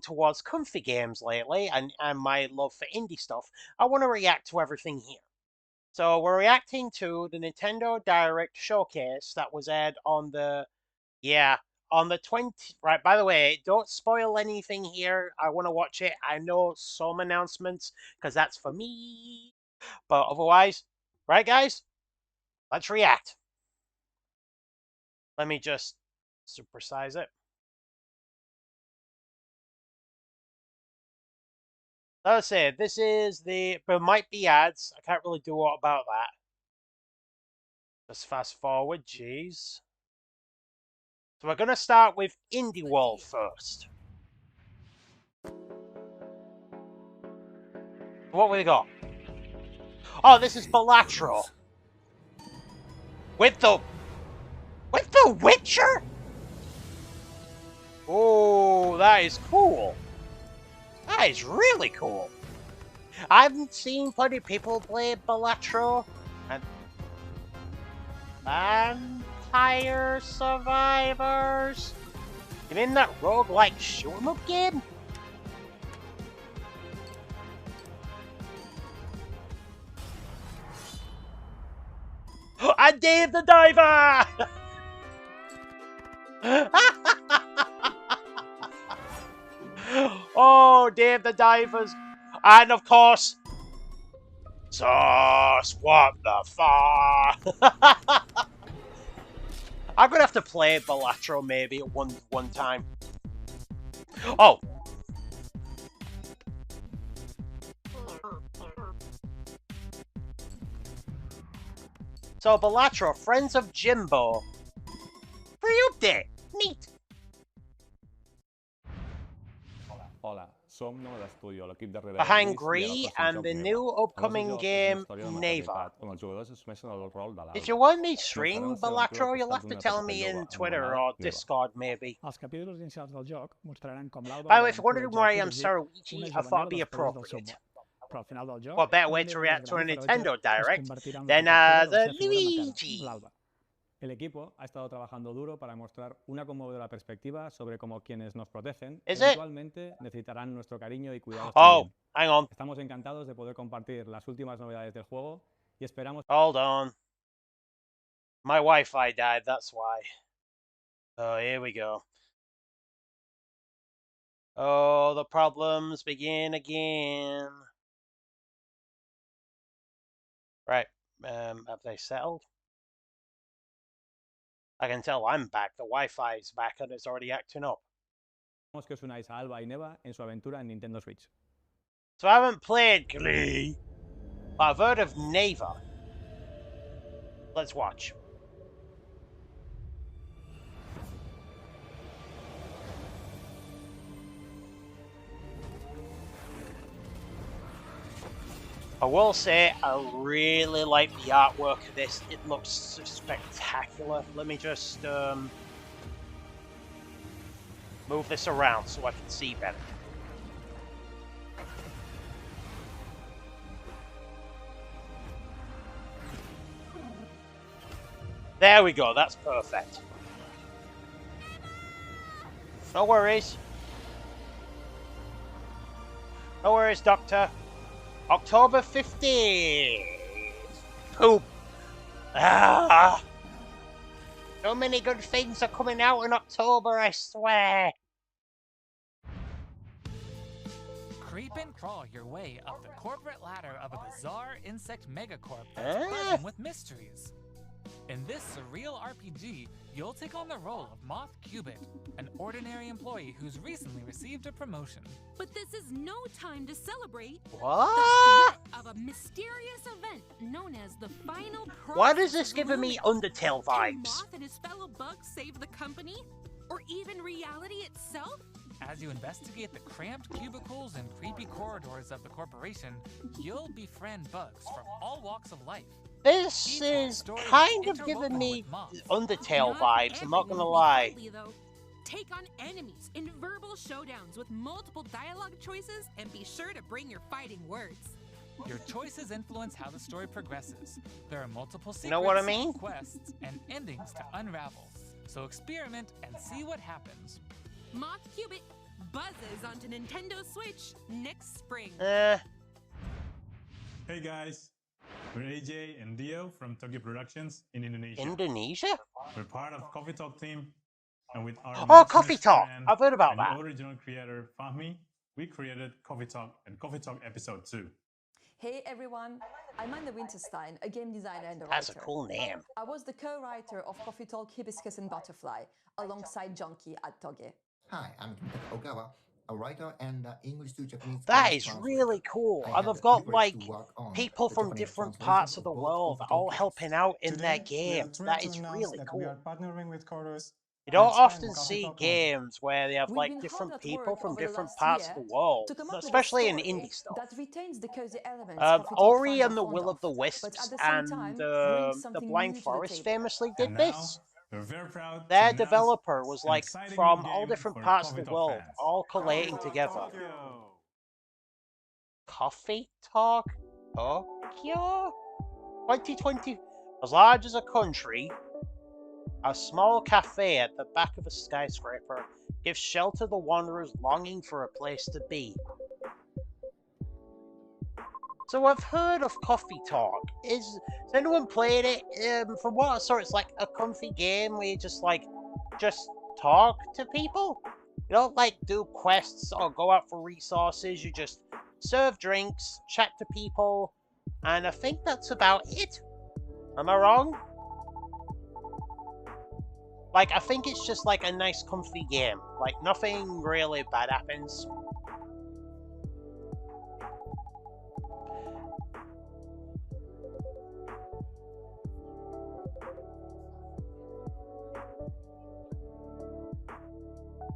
towards comfy games lately and my love for indie stuff, I want to react to everything here. So we're reacting to the Nintendo Direct Showcase that was aired on the, on the 20, right, by the way, don't spoil anything here. I want to watch it. I know some announcements, because that's for me. But otherwise, right, guys? Let's react. Let me just supersize it. Let's say this is the, there might be ads. I can't really do what about that. Let's fast forward, jeez. So we're gonna start with Indie World first. What we got? Oh, this is Balatro. With the Witcher? Oh, that is cool. That is really cool. I haven't seen plenty of people play Balatro. And Vampire Survivors? You mean that roguelike shoot-'em-up game? And Dave the Diver! Oh, Dave the Divers. And of course, Sauce, what the fuck? I'm gonna have to play Balatro maybe at one time. Oh. So Balatro, Friends of Jimbo. Free update. Neat. Hola, som Nova d'Estudio, l'equip darrere Behind Gree and the new upcoming game, Neva. If you want me to stream Balatro, you'll have to tell me in Twitter or Discord, maybe. By the way, if you're wondering why I'm SaruFoxUK, I thought it'd be appropriate. What better way to react to a Nintendo Direct than the Luigi? El equipo ha estado trabajando duro para mostrar una conmovedora perspectiva sobre cómo quienes nos protegen eventualmente necesitarán nuestro cariño y cuidados también. Hang on. Estamos encantados de poder compartir las últimas novedades del juego y esperamos... Hold on. My Wi-Fi died, that's why. Oh, here we go. Oh, the problems begin again. Right. Have they settled? I can tell I'm back. The Wi-Fi's back and it's already acting up. Esperamos que os unáis a Alba y Neva en su aventura en Nintendo Switch. So I haven't played Glee, but I've heard of Neva. Let's watch. I will say I really like the artwork of this. It looks spectacular. Let me just move this around so I can see better. There we go, that's perfect. No worries. No worries, Doctor. October 15th. Poop. Ah. So many good things are coming out in October, I swear. Creep and crawl your way up the corporate ladder of a bizarre insect megacorp that's buzzing with mysteries. In this surreal RPG, you'll take on the role of Moth Cubit, an ordinary employee who's recently received a promotion. But this is no time to celebrate. What? Of a mysterious event known as the final. Why does this give me Undertale vibes? Can Moth and his fellow bugs save the company, or even reality itself? As you investigate the cramped cubicles and creepy corridors of the corporation, you'll befriend bugs from all walks of life. This is kind of giving me Undertale vibes, I'm not gonna lie. Take on enemies in verbal showdowns with multiple dialogue choices, and be sure to bring your fighting words. Your choices influence how the story progresses. There are multiple secrets, you know what I mean? quests, and endings to unravel. So experiment and see what happens. Moth Cubit, buzzes onto Nintendo Switch next spring. Hey guys, we're AJ and Dio from Tokyo Productions in Indonesia. Indonesia? We're part of Coffee Talk team, and with our Coffee Talk! I've heard about that. And the original creator Fahmi, we created Coffee Talk and Coffee Talk Episode 2. Hey everyone, I'm Anna Winterstein, a game designer and a That's writer. a cool name. I was the co-writer of Coffee Talk, Hibiscus and Butterfly, alongside Junkie at Toge. Hi, I'm Kentaro Ogawa, a writer and English to Japanese. That is really cool. And they've got like people from different parts of the world all helping out in their game. That is really cool. We are partnering with Chorus. You don't often see games where they have like different people from different parts of the world, especially in indie stuff. That retains the cozy elements Ori and the Will of the Wisps and the Blind Forest famously did this. We're very proud. Their developer was like from all different parts of the world, all collating together. Coffee Talk Tokyo 2020. As large as a country, a small cafe at the back of a skyscraper gives shelter to wanderers longing for a place to be. So I've heard of Coffee Talk. Has anyone played it? From what I saw, it's like a comfy game where you just talk to people. You don't like do quests or go out for resources. You just serve drinks, chat to people, and I think that's about it. Am I wrong? Like, I think it's just like a nice comfy game. Like, nothing really bad happens.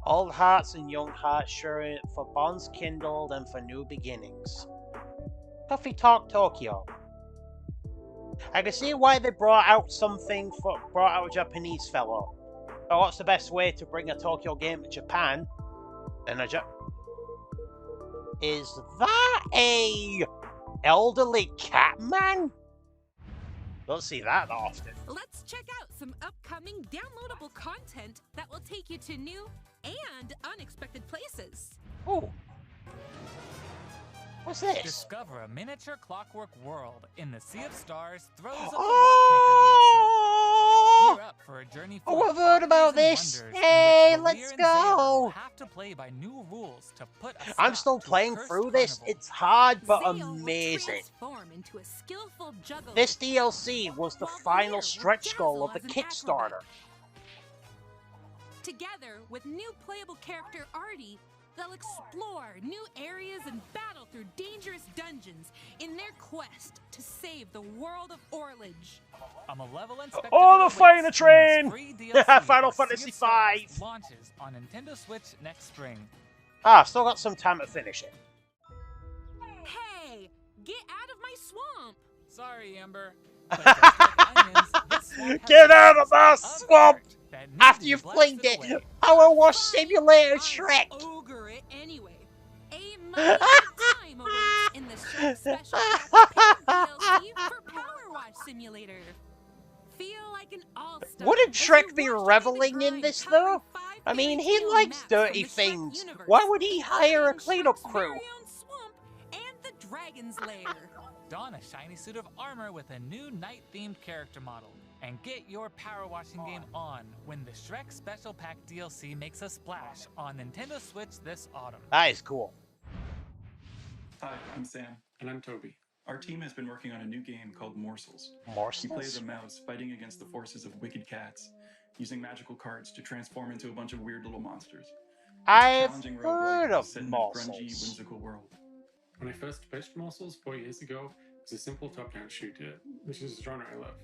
Old hearts and young hearts sharing for bonds kindled and for new beginnings. Coffee Talk Tokyo. I can see why they brought out a Japanese fellow. So what's the best way to bring a Tokyo game to Japan? Then is that a elderly cat man? Don't see that often. Let's check out some upcoming downloadable content that will take you to new and unexpected places. Ooh. What's this? Discover a miniature clockwork world in the Sea of Stars throes of the Oh! Watchmaker DLC. Gear up for a journey Oh, full I've heard about this. Hey, let's go. Have to play by new rules to put a I'm stop still to a playing cursed through this. carnival. It's hard but Zale will amazing. transform into a skillful juggler. This DLC was the While final Lear stretch will goal of dazzle the as an Kickstarter. acrobat. Together with new playable character Artie, they'll explore new areas and battle through dangerous dungeons in their quest to save the world of Orlage. A malevolent spectacle Oh, the awaits fighter when train! this free DLC Final for Fantasy Sea of Stars V. launches on Nintendo Switch next spring. Ah, still got some time to finish it. Hey, get out of my swamp! Sorry, Amber. But just like onions, this swamp has Get out of my layers of swamp! dirt that need After to be you've blasted cleaned away. it, Power Wash Simulator Shrek! Ogre it anyway. A mighty good time awaits in the Shrek Special Pack DLC for Power Wash Simulator. Feel like an all-star. Wouldn't as you Shrek be wash reveling away the in this grind, though? covering 5 I mean, he fairy-tale likes maps dirty from the Shrek things. universe, Why would he hire a including cleanup Shrek's crew? very own swamp and the Dragon's Lair. Don a shiny suit of armor with a new night-themed character model. And get your power washing game on when the Shrek Special Pack DLC makes a splash on Nintendo Switch this autumn. That is cool. Hi, I'm Sam. And I'm Toby. Our team has been working on a new game called Morsels. You play as Morsels? a mouse fighting against the forces of wicked cats, using magical cards to transform into a bunch of weird little monsters. It's a I've challenging heard roguelike of set in a grungy, Morsels. whimsical world. When I first pitched Morsels 4 years ago, it was a simple top-down shooter, which is a genre I love.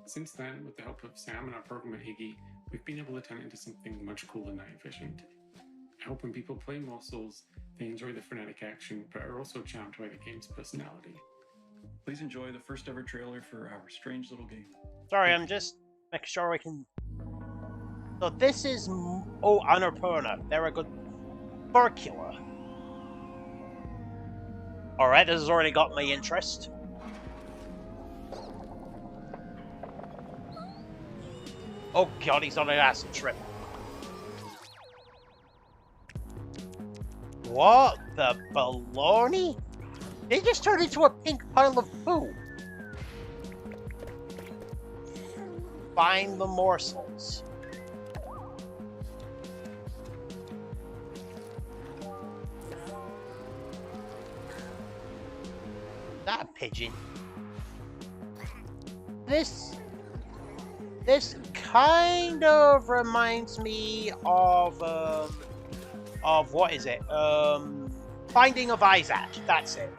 Since then, with the help of Sam and our programmer Iggy, we've been able to turn it into something much cooler and night efficient. I hope when people play Morsels, they enjoy the frenetic action, but are also charmed by the game's personality. Please enjoy the first ever trailer for our strange little game. Sorry, I'm just making sure we can... So this is... Oh, Annapurna. They're a good... Burkula. Alright, this has already got my interest. Oh god, he's on an acid trip. What the baloney? They just turned into a pink pile of poo. Find the morsels. That a pigeon. This kind of reminds me of what is it? Finding of Isaac. That's it.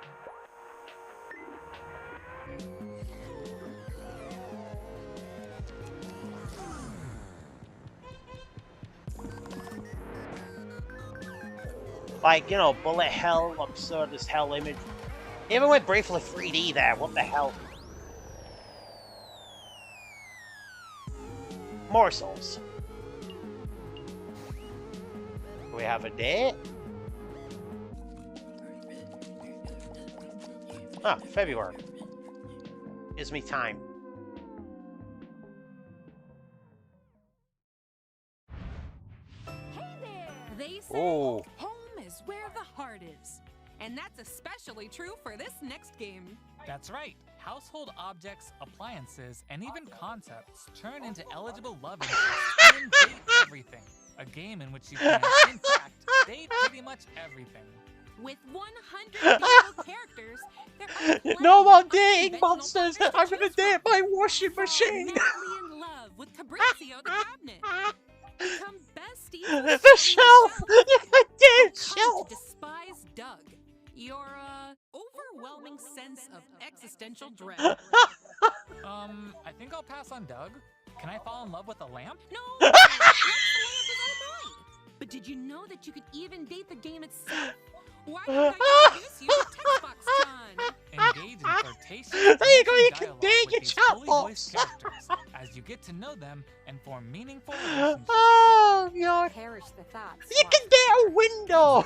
Like, you know, bullet hell, absurd as hell image. Even went briefly 3D there. What the hell? Morsels. Do we have a date? Ah, February. Gives me time. Hey there! They say Oh. home is where the heart is. And that's especially true for this next game. That's right. Household objects, appliances, and even concepts turn into eligible love interests and date everything. A game in which you can, in fact, date pretty much everything. With 100 dateable characters, there are plenty No more of dating unconventional monsters! partners to I'm gonna choose date from. my washing Fall machine! madly in love with Fabrizio the cabinet. Become besties with The Shane shelf! You can damn Come shelf! to despise Doug. Your overwhelming sense of existential dread. I think I'll pass on Doug. Can I fall in love with a lamp? No, Lex the Lamp is all mine. But did you know that you could even date the game itself? Why can't I introduce you to TextboxCon? Engage in flirtatious There you go, you can dialogue date with your these fully voiced chatbots. characters as you get to know them and form meaningful relationships. Oh, God. Perish the thoughts. You can date a window!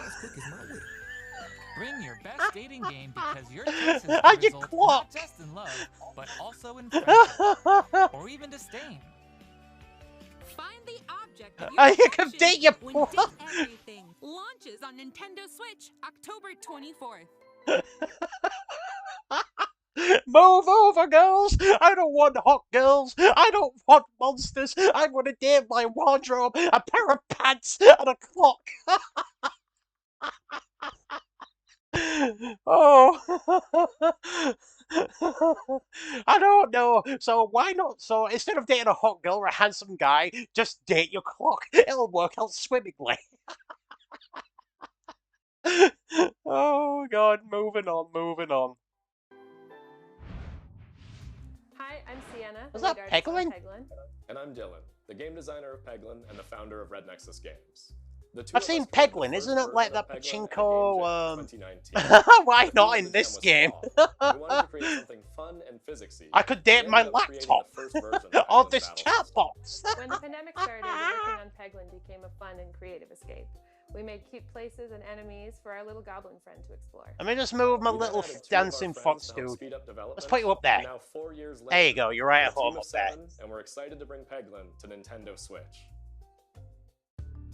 Bring your best dating game because your choices And will your result clock. not just in love, but also in friendship, or even disdain. Find the object of I your can affection date your when plot. Date Everything launches on Nintendo Switch October 24th. Move over, girls! I don't want hot girls! I don't want monsters! I'm gonna date my wardrobe, a pair of pants, and a clock! Oh! I don't know. So why not? So instead of dating a hot girl or a handsome guy, just date your clock. It'll work out swimmingly. Oh, God. Moving on, moving on. Hi, I'm Sienna. Was the that lead artist on Peglin? Peglin. And I'm Dylan, the game designer of Peglin and the founder of Red Nexus Games. The two I've of seen us created the Peglin. first Isn't it like version that of Peglin at a game pachinko? jam in 2019. Why The not theme in of the this jam was game? fall. We wanted to create something fun and physicsy. I could We date ended my up creating laptop the first version of Peglin's this battle chat system. box. When the pandemic started, working on Peglin became a fun and creative escape. We made cute places and enemies for our little goblin friend to explore. Let me just move my We then little added two of our dancing friends fox to help dude. speed up development, Let's put you up there. and now 4 years later, There you go. You're right we're at a team home of up there. 7, and we're excited to bring Peglin to Nintendo Switch.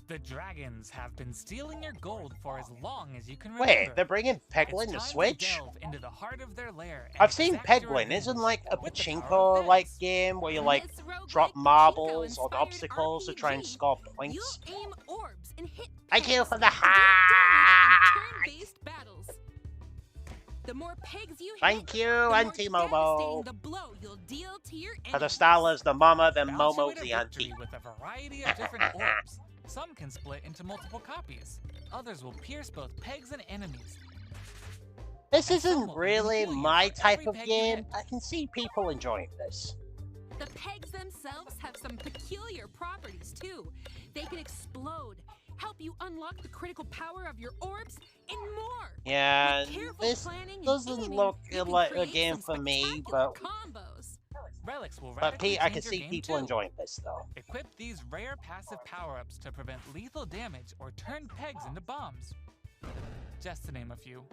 The dragons have been stealing your gold for as long as you can remember. Wait, they're bringing It's Peglin to time Switch? delve into the heart of their lair and I've seen exact your Peglin. Isn't revenge like a with the power of pachinko-like Fez. game where you like This roguelike drop pachinko marbles or inspired obstacles to try and RPG. score You'll points? aim orbs and hit Thank you pegs for to the deal damage heart. in turn-based battles. The more pegs you hit, Thank you, the more Auntie devastating Momo. the blow you'll deal to your For the enemies. Starla's the mama, then Bounce your way Momo's to the victory auntie. with a variety of different orbs. Some can split into multiple copies. Others will pierce both pegs and enemies. This And some isn't will really heal you my for type every of peg you game. hit. I can see people enjoying this. The pegs themselves have some peculiar properties too. They can explode, help you unlock the critical power of your orbs, and more. Yeah, With careful this planning and doesn't aiming, look you can like a create game some for me, spectacular but combos. Relics will I radically can change your see game people too. enjoying this though. Equip these rare passive power-ups to prevent lethal damage or turn pegs into bombs. Just to name a few.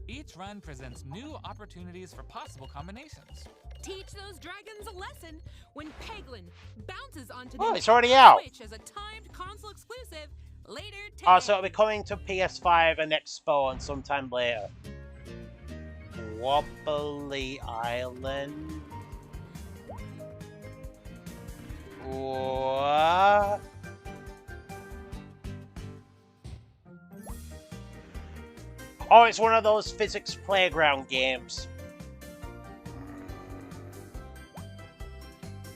Each run presents new opportunities for possible combinations. Teach those dragons a lesson when Peglin bounces onto Oh, the it's already Nintendo out. Switch as a timed console exclusive Later today. Oh, so it'll be coming to PS5 and Expo and sometime later. Wobbly Island. What? Oh, it's one of those physics playground games.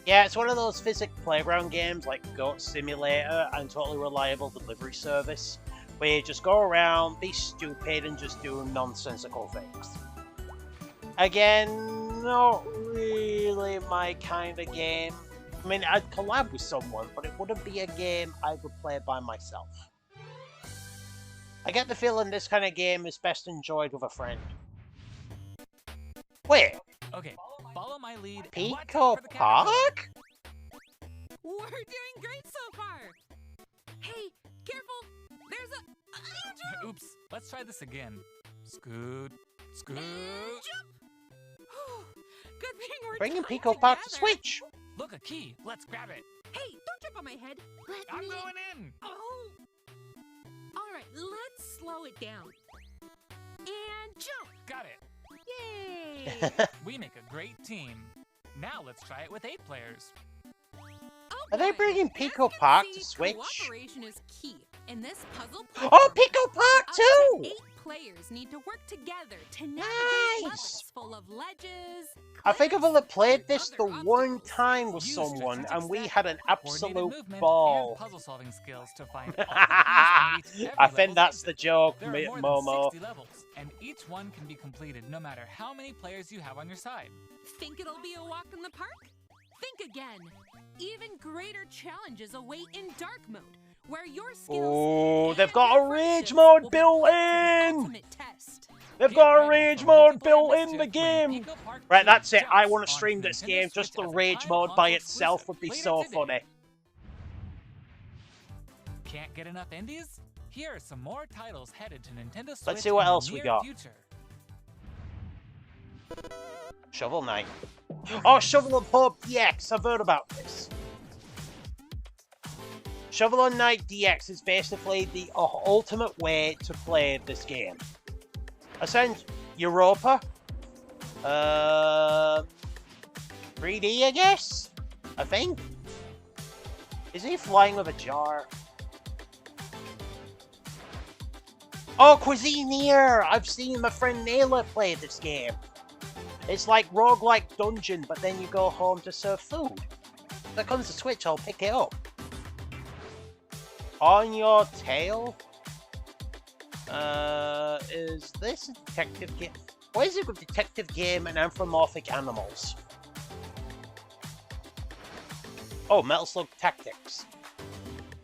Yeah, it's one of those physics playground games like Goat Simulator and Totally Reliable Delivery Service, where you just go around, be stupid, and just do nonsensical things. Again, not really my kind of game. I mean, I'd collab with someone, but it wouldn't be a game I would play by myself. I get the feeling this kind of game is best enjoyed with a friend. Wait. Okay, follow my lead. Pico Park? We're doing great so far. Hey, careful. There's a... Oops, let's try this again. Scoot, scoot. Jump. Good thing we're Bringing Pico Park to Switch. Look, a key. Let's grab it. Hey, don't jump on my head. I'm going in. Oh. All right, let's slow it down. And jump. Got it. Yay. We make a great team. Now let's try it with 8 players. Are they bringing Pico Park to Switch? Cooperation is key in this puzzle. Oh, Pico Park too! 8 players need to work together to navigate levels full of ledges. I think I've only played this the one time with someone, and we had an absolute ball. Puzzle-solving skills to find I think that's the joke, there are more Momo. than 60 levels, and each one can be completed no matter how many players you have on your side. Think it'll be a walk in the park? Think again. Even greater challenges await in dark mode, where your skills. Oh, they've got a rage mode built in. They've got a rage mode built in the game. Right, that's it. I want to stream this game. Just the rage mode by itself would be so funny. Can't get enough indies? Here are some more titles headed to Nintendo Switch. Let's see what else we got. Future. Shovel Knight. Oh, Shovel of Hope DX. I've heard about this. Shovel Knight DX is basically the ultimate way to play this game. Ascend Europa. 3D, I guess? I think. Is he flying with a jar? Oh, Cuisineer! I've seen my friend Naylor play this game. It's like roguelike dungeon, but then you go home to serve food. If it comes to Switch, I'll pick it up. On Your Tail? Is this a detective game? What is it with detective game and anthropomorphic animals? Oh, Metal Slug Tactics.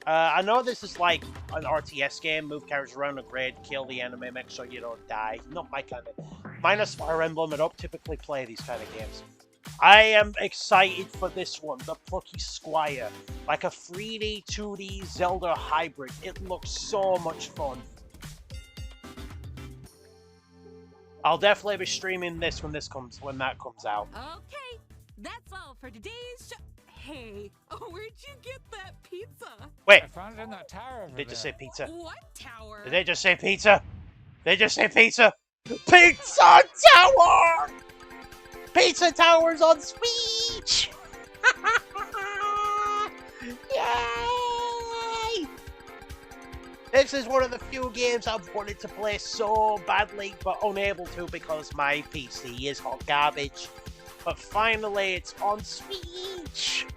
I know this is like an RTS game, move characters around a grid, kill the enemy, make sure you don't die. Not my kind of... Minus Fire Emblem, I don't typically play these kind of games. I am excited for this one, the Plucky Squire. Like a 3D, 2D Zelda hybrid. It looks so much fun. I'll definitely be streaming this when that comes out. Okay, that's all for today's show. Hey, where'd you get that pizza? Wait. I found it in that tower over They just say there. pizza. What tower? Did they just say pizza? They just say pizza. Pizza Tower! Pizza Tower's on Switch! Yay! This is one of the few games I've wanted to play so badly, but unable to because my PC is hot garbage. But finally, it's on Switch!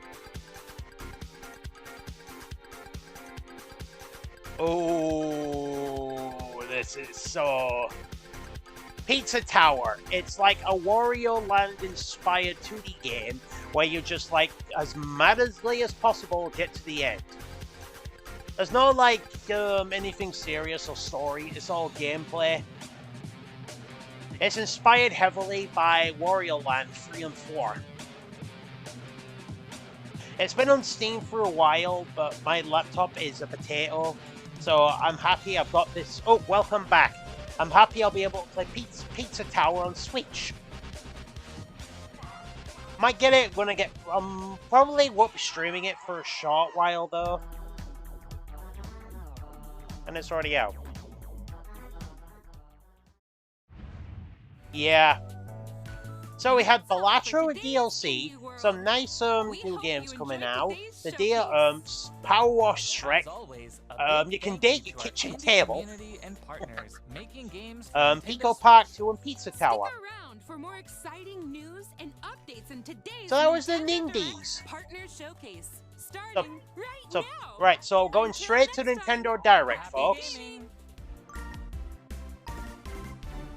Oh, this is so... Pizza Tower. It's like a Wario Land inspired 2D game where you just like as madly as possible get to the end. There's no like anything serious or story. It's all gameplay. It's inspired heavily by Wario Land 3 and 4. It's been on Steam for a while, but my laptop is a potato, so I'm happy I've got this. Oh, welcome back. I'm happy I'll be able to play Pizza Tower on Switch. Might get it when I get... probably won't be streaming it for a short while, though. And it's already out. Yeah. So we had Balatro and DLC, some nice new games coming out. The Power Wash Shrek. You can date your kitchen table. Pico Park 2 and Pizza Tower. For more exciting news and updates in today's So that was the Nintendo Nindies. Direct Partner Showcase, starting So going straight to Nintendo Direct, folks.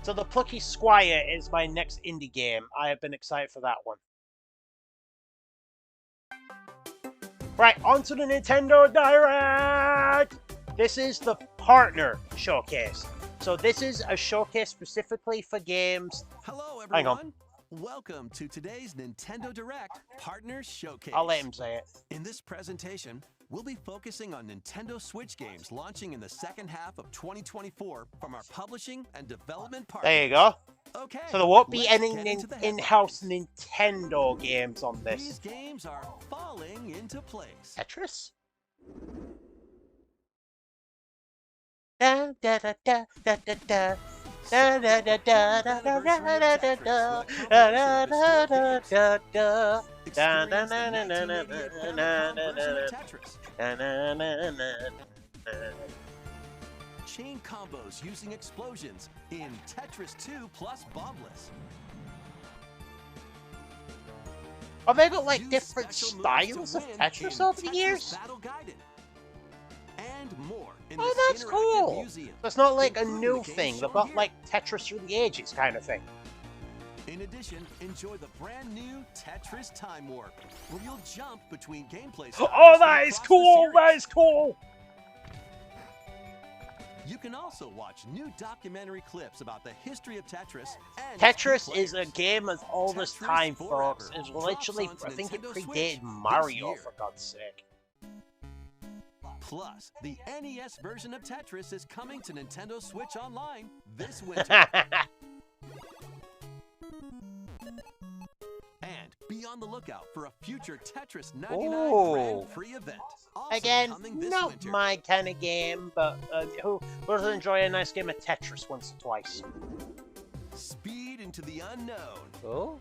So the Plucky Squire is my next indie game. I have been excited for that one. Right, on to the Nintendo Direct! This is the Partner Showcase. So this is a showcase specifically for games. Hello, everyone. Hang on. Welcome to today's Nintendo Direct Partner Showcase. I'll let him say it. In this presentation, we'll be focusing on Nintendo Switch games launching in the second half of 2024 from our publishing and development partners. There you go. Okay, so there won't be any in-house Nintendo games on this. These games are falling into place. Tetris? Da da da da da da da. Da da da da da da da da da da da da da da. Da da na na na na na na na na. Chain combos using explosions in Tetris 2 plus Bombless. Oh, they got like different styles of Tetris over the years? And more in oh, that's cool! Museum, it's not like a new thing. They've got like Tetris through the ages kind of thing. In addition, enjoy the brand new Tetris Time Warp, where you'll jump between gameplay styles. Oh, that is cool! That is cool! You can also watch new documentary clips about the history of Tetris. And Tetris is a game of all this time, folks. It's literally, I think it predated Mario, for God's sake. Plus, the NES version of Tetris is coming to Nintendo Switch Online this winter. And be on the lookout for a future Tetris 99 Grand Prix event. Again, not my kind of game, but who doesn't enjoy a nice game of Tetris once or twice? Speed into the unknown. Oh?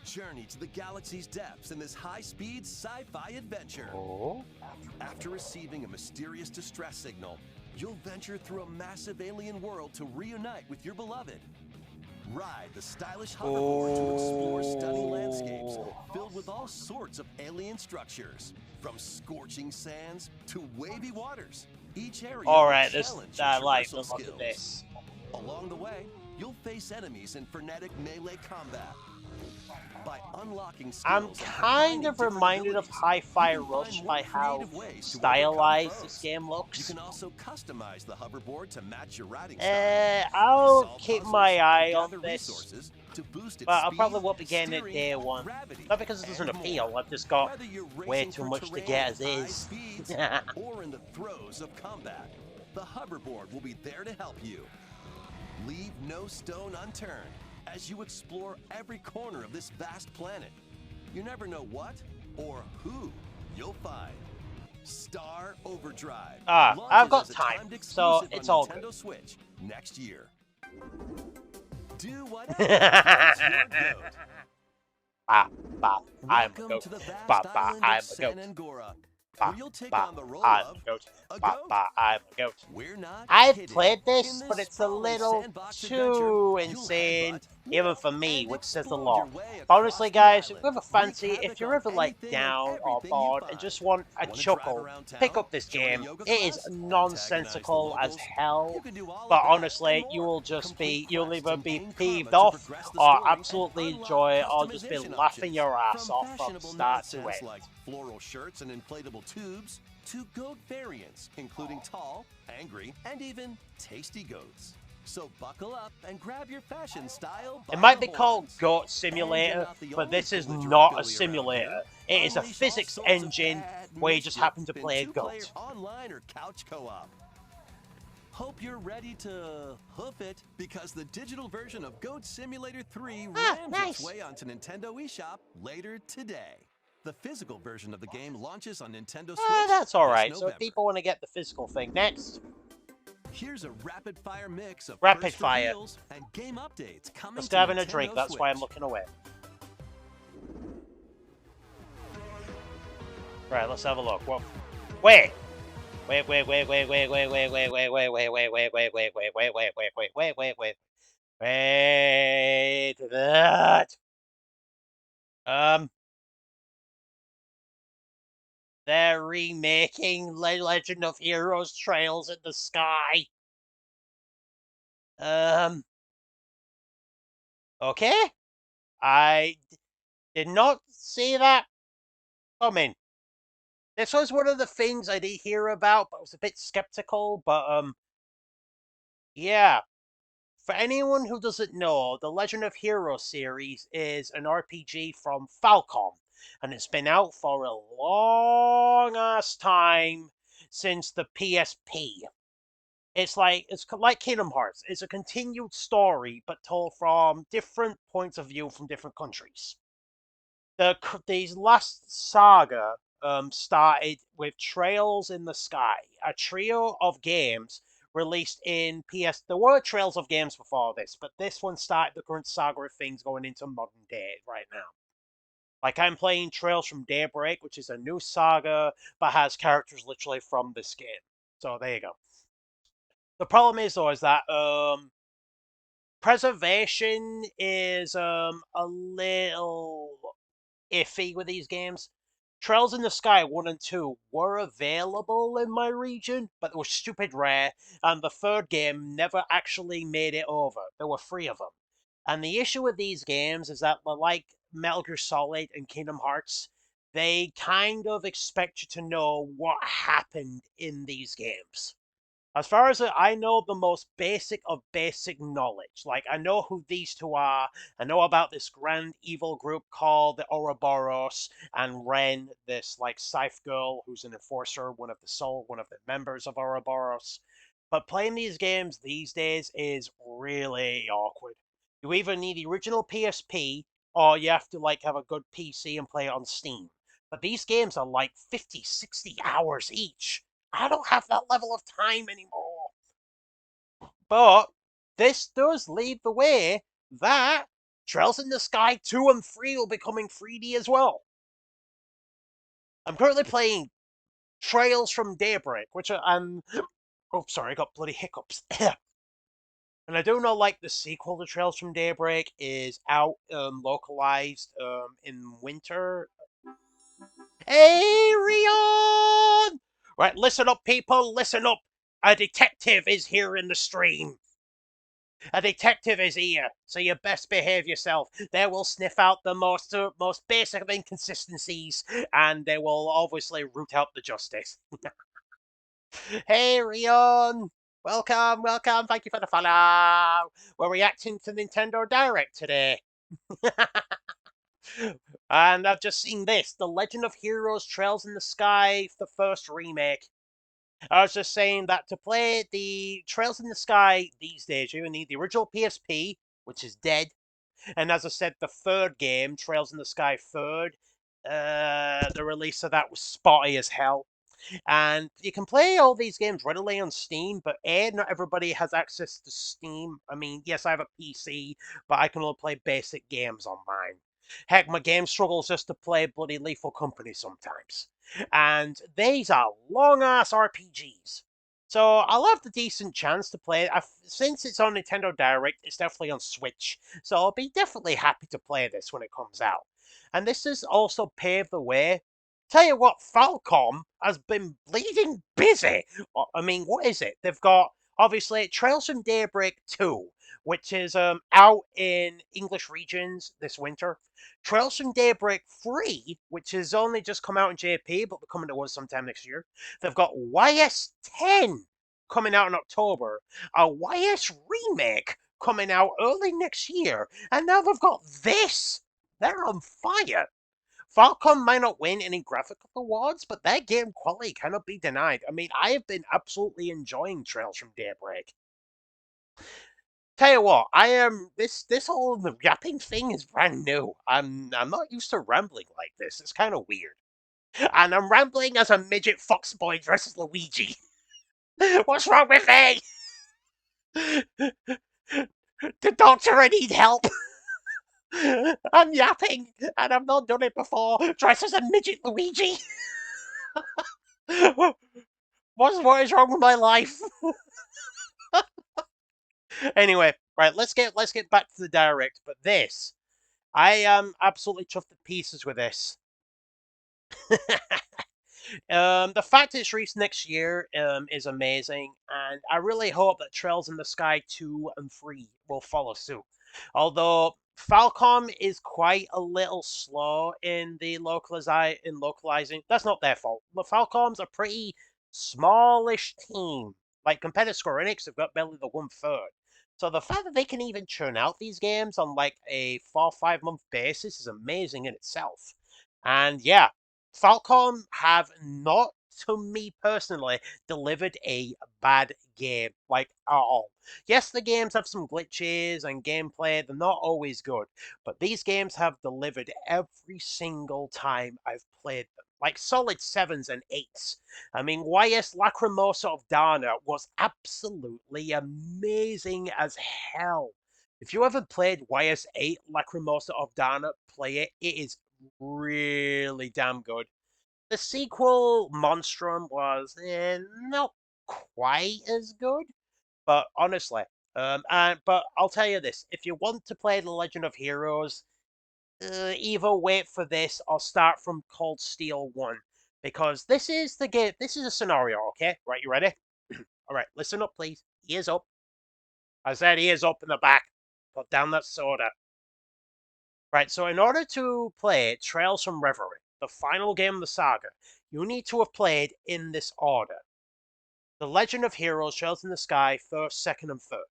Journey to the galaxy's depths in this high-speed sci-fi adventure. Oh? After receiving a mysterious distress signal, you'll venture through a massive alien world to reunite with your beloved. Ride the stylish hoverboard to explore stunning landscapes filled with all sorts of alien structures, from scorching sands to wavy waters. Each area challenges your universal skills. Along the way, you'll face enemies in frenetic melee combat. By unlocking skills, I'm kind of reminded of Hi-Fi Rush by how stylized this game looks. You can also customize the hoverboard to match your riding style. I'll keep my eye on this, but I probably won't be getting it day one. Not because it doesn't appeal, I've just got way too much to get as is. Or in the throes of combat, the hoverboard will be there to help you. Leave no stone unturned as you explore every corner of this vast planet. You never know what or who you'll find. Star Overdrive. I've got time, so it's all good. Nintendo Switch next year. Do whatever. I'm a goat. I'm a goat. I'm a goat. I've played this, but it's a little too insane, even for me, which says a lot. But honestly, guys, if you ever fancy, if you're ever like down or bored and just want a chuckle, pick up this game. It is nonsensical as hell, but honestly, you'll either be peeved off or absolutely enjoy it, or just be laughing your ass off from start to end. Like floral shirts and inflatable tubes, to goat variants, including tall, angry, and even tasty goats. So buckle up and grab your fashion style. It might be called Goat Simulator, but this is not a simulator. It is a physics engine where you just happen to play a goat. Online or couch co-op. Hope you're ready to hoof it, because the digital version of Goat Simulator 3 rams its way onto Nintendo eShop later today. The physical version of the game launches on Nintendo Switch. That's alright. this So if November. people want to get the physical thing next. Here's a rapid-fire mix of Rapid first fire. reveals and game updates coming Just to having a Nintendo drink, that's why I'm Switch. looking away. Right, let's have a look. Well, wait. Wait. That. They're remaking Legend of Heroes Trails in the Sky. Okay. I did not see that coming. This was one of the things I did hear about, but I was a bit skeptical. But, yeah. For anyone who doesn't know, the Legend of Heroes series is an RPG from Falcom, and it's been out for a long-ass time since the PSP. It's like Kingdom Hearts. It's a continued story, but told from different points of view from different countries. These last saga started with Trails in the Sky, a trio of games released in PS. There were Trails of games before this, but this one started the current saga of things going into modern day right now. Like, I'm playing Trails from Daybreak, which is a new saga, but has characters literally from this game. So there you go. The problem is, though, is that preservation is a little iffy with these games. Trails in the Sky 1 and 2 were available in my region, but they were stupid rare, and the third game never actually made it over. There were 3 of them. And the issue with these games is that, like Metal Gear Solid and Kingdom Hearts, they kind of expect you to know what happened in these games. As far as I know, the most basic of basic knowledge. Like, I know who these two are. I know about this grand evil group called the Ouroboros, and Ren, this, like, scythe girl who's an enforcer, one of the members of Ouroboros. But playing these games these days is really awkward. You either need the original PSP, or you have to, like, have a good PC and play it on Steam. But these games are like 50, 60 hours each. I don't have that level of time anymore. But this does lead the way that Trails in the Sky 2 and 3 will be coming 3D as well. I'm currently playing Trails from Daybreak, which I'm... Oh, sorry, I got bloody hiccups. And I do know, like, the sequel to Trails from Daybreak is out, localized, in winter. Hey, Rion! Right, listen up, people, listen up. A detective is here in the stream. A detective is here, so you best behave yourself. They will sniff out the most basic of inconsistencies, and they will obviously root out the justice. Hey, Rion! Welcome, welcome, thank you for the follow. We're reacting to Nintendo Direct today. And I've just seen this, The Legend of Heroes Trails in the Sky, the first remake. I was just saying that to play the Trails in the Sky these days, you need the original PSP, which is dead. And as I said, the third game, Trails in the Sky Third, the release of that was spotty as hell. And you can play all these games readily on Steam, but not everybody has access to Steam. I mean, yes, I have a PC, but I can only play basic games on mine. Heck, my game struggles just to play bloody Lethal Company sometimes. And these are long-ass RPGs. So I'll have the decent chance to play it. Since it's on Nintendo Direct, it's definitely on Switch. So I'll be definitely happy to play this when it comes out. And this has also paved the way. Tell you what, Falcom has been bleeding busy. I mean, what is it? They've got, obviously, Trails from Daybreak 2, which is out in English regions this winter. Trails from Daybreak 3, which has only just come out in JP, but will be coming to us sometime next year. They've got YS10 coming out in October. A YS remake coming out early next year. And now they've got this. They're on fire. Falcom might not win any graphical awards, but their game quality cannot be denied. I mean, I have been absolutely enjoying Trails from Daybreak. Tell you what, I am this whole yapping thing is brand new. I'm not used to rambling like this. It's kind of weird. And I'm rambling as a midget fox boy dressed as Luigi. What's wrong with me? The doctor, I need help. I'm yapping, and I've not done it before. Dressed as a midget Luigi. What is wrong with my life? Anyway, right, let's get back to the direct. But this, I am absolutely chuffed to pieces with this. The fact it's released next year is amazing, and I really hope that Trails in the Sky 2 and 3 will follow suit. Although Falcom is quite a little slow in the localizing. That's not their fault. The Falcom's a pretty smallish team. Like compared to Square Enix, they've got barely the 1/3. So the fact that they can even churn out these games on like a 4-5 month basis is amazing in itself. And yeah, Falcom have not, to me personally, delivered a bad game, like, at all. Yes, the games have some glitches and gameplay, they're not always good, but these games have delivered every single time I've played them. Like, solid 7s and 8s. I mean, YS Lacrimosa of Dana was absolutely amazing as hell. If you haven't played YS8 Lacrimosa of Dana, play it. It is really damn good. The sequel, Monstrum, was not quite as good, but honestly, but I'll tell you this: if you want to play The Legend of Heroes, either wait for this or start from Cold Steel 1, because this is the game. This is a scenario, okay? Right, you ready? All right, listen up, please. Ears up. I said ears up in the back. Put down that soda. Right, so in order to play Trails from Reverie, the final game of the saga, you need to have played in this order: The Legend of Heroes, Trails in the Sky, first, second, and third.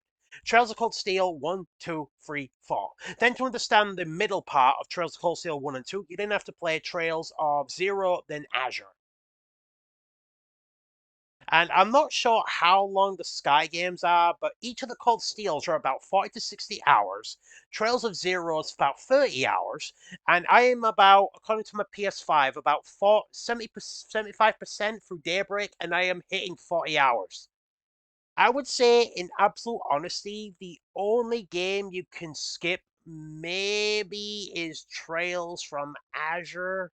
Trails of Cold Steel 1, 2, 3, 4. Then to understand the middle part of Trails of Cold Steel 1 and 2, you then have to play Trails of Zero, then Azure. And I'm not sure how long the Sky games are, but each of the Cold Steels are about 40 to 60 hours. Trails of Zero is about 30 hours. And I am about, according to my PS5, about 75% through Daybreak, and I am hitting 40 hours. I would say, in absolute honesty, the only game you can skip maybe is Trails from Azure,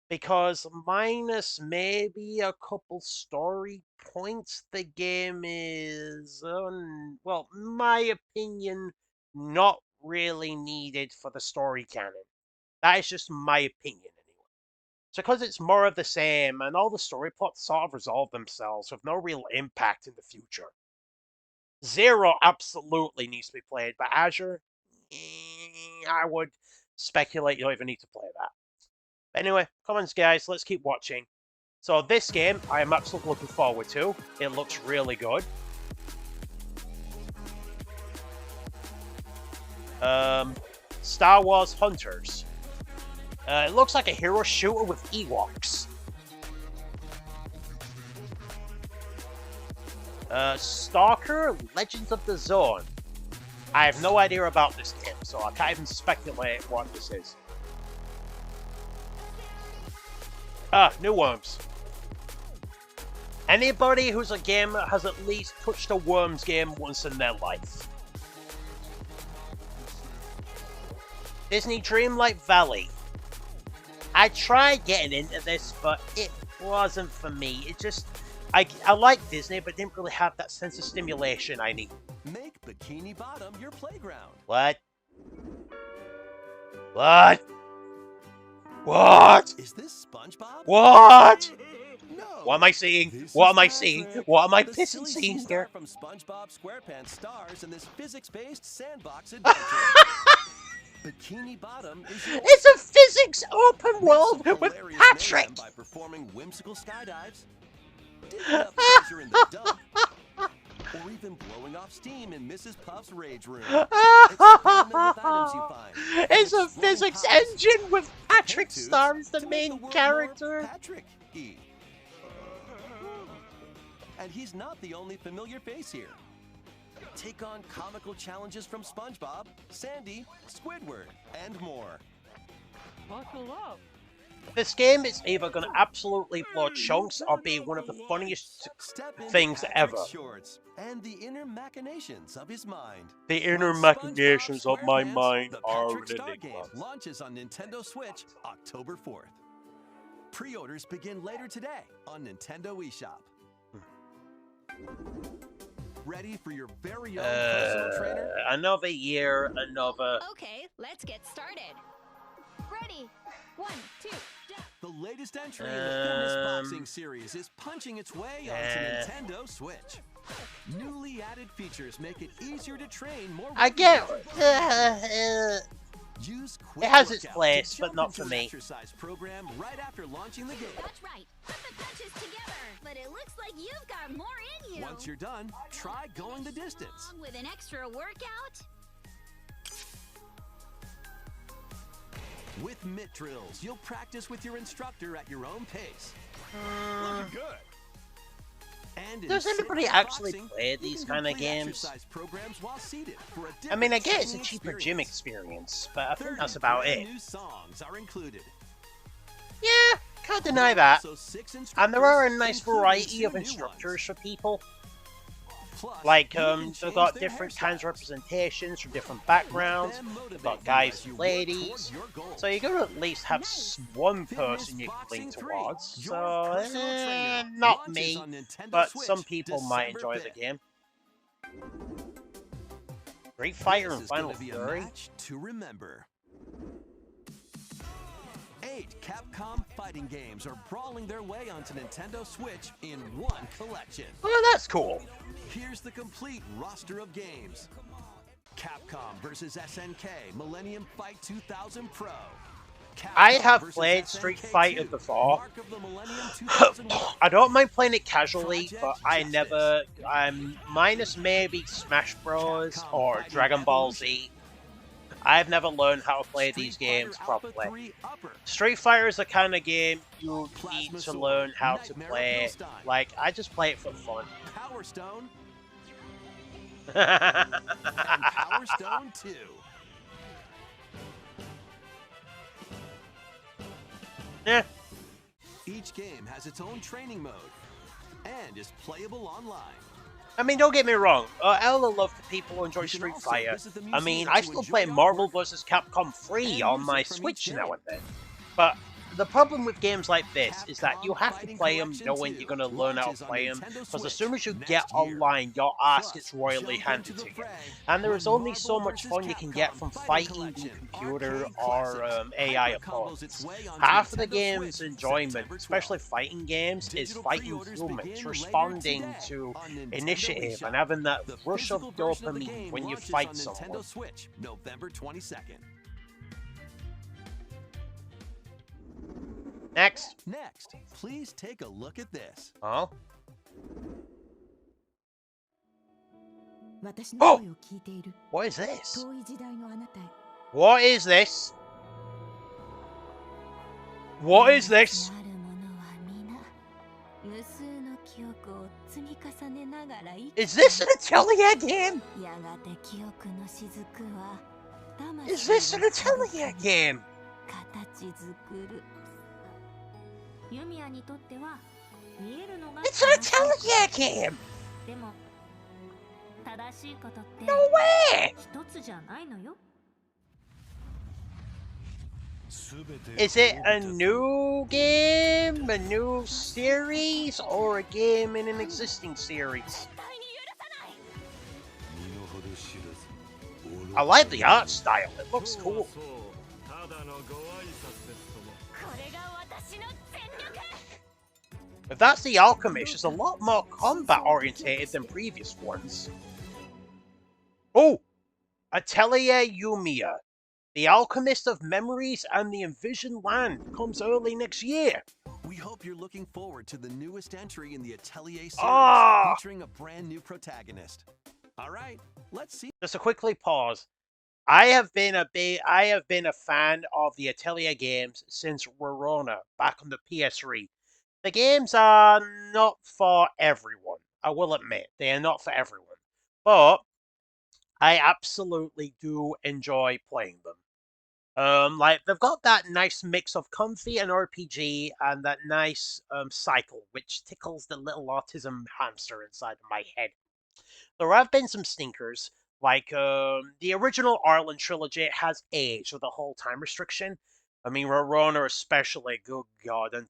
because minus maybe a couple story points, the game is, well, in my opinion, not really needed for the story canon. That is just my opinion, anyway. So because it's more of the same, and all the story plots sort of resolve themselves with no real impact in the future. Zero absolutely needs to be played, but Azure, I would speculate you don't even need to play that. But anyway, come on, guys, let's keep watching. So this game, I am absolutely looking forward to. It looks really good. Star Wars Hunters. It looks like a hero shooter with Ewoks. Stalker, Legends of the Zone. I have no idea about this game, so I can't even speculate what this is. New Worms. Anybody who's a gamer has at least touched a Worms game once in their life. Disney Dreamlight Valley. I tried getting into this, but it wasn't for me. It just... I like Disney, but didn't really have that sense of stimulation I need. Make Bikini Bottom your playground. What? What? What? Is this SpongeBob? What? No. What am I seeing? What am I seeing? What am I pissing seeing here? From SpongeBob SquarePants stars in this physics-based sandbox adventure. Bikini Bottom is It's a physics open world with Patrick. By performing whimsical skydives, digging up treasure in the dump, or even blowing off steam in Mrs. Puff's rage room. Experiment with items you find. It's a physics engine with Patrick Star as the main character. Patrick E. And he's not the only familiar face here. Take on comical challenges from SpongeBob, Sandy, Squidward, and more. Buckle up. This game is either going to absolutely blow chunks or be one of the funniest things ever. Shorts and the inner machinations of his mind. The inner machinations of my mind are ridiculous. Launches on Nintendo Switch October 4th. Pre-orders begin later today on Nintendo eShop. Ready for your very own personal trainer? Another year, another... Okay, let's get started. Ready? 1, 2, jump. The latest entry in the fitness boxing series is punching its way onto Nintendo Switch. Newly added features make it easier to train more. I get... Use it has its place, but not for me. Exercise program right after launching the game. That's right. Put the punches together. But it looks like you've got more in you. Once you're done, try going the distance. With an extra workout? With mitt drills, you'll practice with your instructor at your own pace. Looking good. And does anybody actually play these kind of games? I mean, I get it's a cheaper gym experience, but I think that's about it. New songs are included. Yeah, can't deny that. And there are a nice variety of instructors for people. Like, they've got different kinds of representations from different backgrounds. They've got guys and ladies. So you're going to at least have one person you can lean towards. So, not me, but some people might enjoy the game. Street Fighter and Final Fury. To remember. 8 Capcom fighting games are brawling their way onto Nintendo Switch in one collection. Oh, that's cool. Here's the complete roster of games. Capcom vs SNK Millennium Fight 2000 Pro. I have played Street Fighter before. I don't mind playing it casually, but I'm minus maybe Smash Bros. Or Dragon Ball Z. I've never learned how to play these games properly. Street Fighter is the kind of game you need to learn how to play. Like, I just play it for fun. Power Stone. And Power Stone 2. Yeah. Each game has its own training mode and is playable online. I mean, don't get me wrong. Ella love the people who enjoy Street Fighter. I mean, I still play Marvel vs. Capcom 3 on my Switch now and then. But the problem with games like this is that you have to play them knowing you're going to learn how to play them, because as soon as you get online, your ass gets royally handed to you. And there is only so much fun you can get from fighting the computer or AI opponents. Half of the game's enjoyment, especially fighting games, is fighting humans, responding to initiative, and having that rush of dopamine when you fight someone. November 22nd. Next, please take a look at this. Oh. What is this? What is this? What is this? Is this an Atelier game? Is this an Atelier game? It's an Atelier game! No way! Is it a new game, a new series, or a game in an existing series? I like the art style, it looks cool. If that's the Alchemist, it's a lot more combat orientated than previous ones. Oh! Atelier Yumiya. The Alchemist of Memories and the Envisioned Land comes early next year. We hope you're looking forward to the newest entry in the Atelier series, featuring a brand new protagonist. All right, let's see. Just to quickly pause. I have been a fan of the Atelier games since Rorona back on the PS3. The games are not for everyone. I will admit, they are not for everyone. But I absolutely do enjoy playing them. Like they've got that nice mix of comfy and RPG and that nice cycle, which tickles the little autism hamster inside of my head. There have been some stinkers, like the original Ireland trilogy has aged with the whole time restriction. I mean, Rorona especially, good god, and